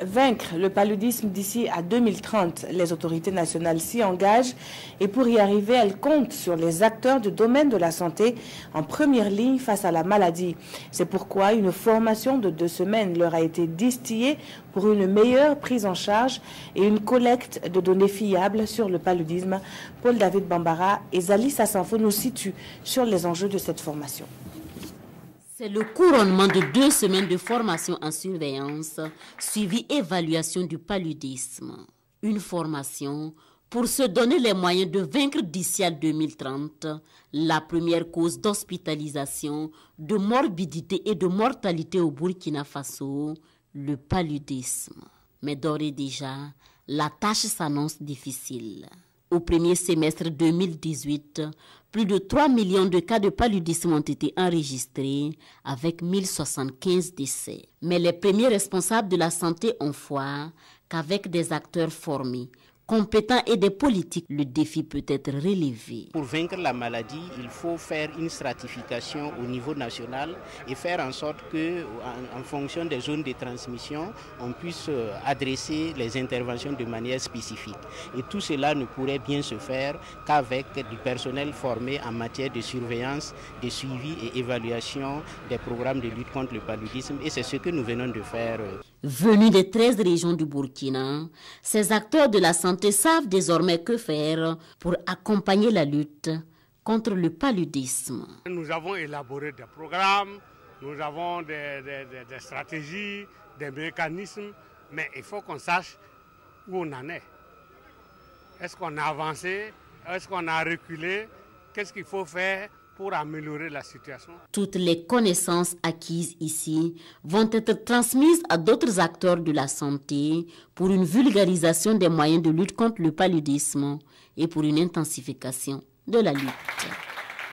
Vaincre le paludisme d'ici à 2030, les autorités nationales s'y engagent et pour y arriver, elles comptent sur les acteurs du domaine de la santé en première ligne face à la maladie. C'est pourquoi une formation de 2 semaines leur a été distillée pour une meilleure prise en charge et une collecte de données fiables sur le paludisme. Paul-David Bambara et Zali Sassanfo nous situent sur les enjeux de cette formation. C'est le couronnement de 2 semaines de formation en surveillance, suivi évaluation du paludisme. Une formation pour se donner les moyens de vaincre d'ici à 2030 la première cause d'hospitalisation, de morbidité et de mortalité au Burkina Faso, le paludisme. Mais d'ores et déjà, la tâche s'annonce difficile. Au premier semestre 2018, plus de 3 millions de cas de paludisme ont été enregistrés avec 1075 décès. Mais les premiers responsables de la santé ont foi qu'avec des acteurs formés, compétents et des politiques, le défi peut être relevé. Pour vaincre la maladie, il faut faire une stratification au niveau national et faire en sorte que, en fonction des zones de transmission, on puisse adresser les interventions de manière spécifique. Et tout cela ne pourrait bien se faire qu'avec du personnel formé en matière de surveillance, de suivi et évaluation des programmes de lutte contre le paludisme. Et c'est ce que nous venons de faire. Venus des 13 régions du Burkina, ces acteurs de la santé savent désormais que faire pour accompagner la lutte contre le paludisme. Nous avons élaboré des programmes, nous avons des stratégies, des mécanismes, mais il faut qu'on sache où on en est. Est-ce qu'on a avancé? Est-ce qu'on a reculé? Qu'est-ce qu'il faut faire pour améliorer la situation? Toutes les connaissances acquises ici vont être transmises à d'autres acteurs de la santé pour une vulgarisation des moyens de lutte contre le paludisme et pour une intensification de la lutte.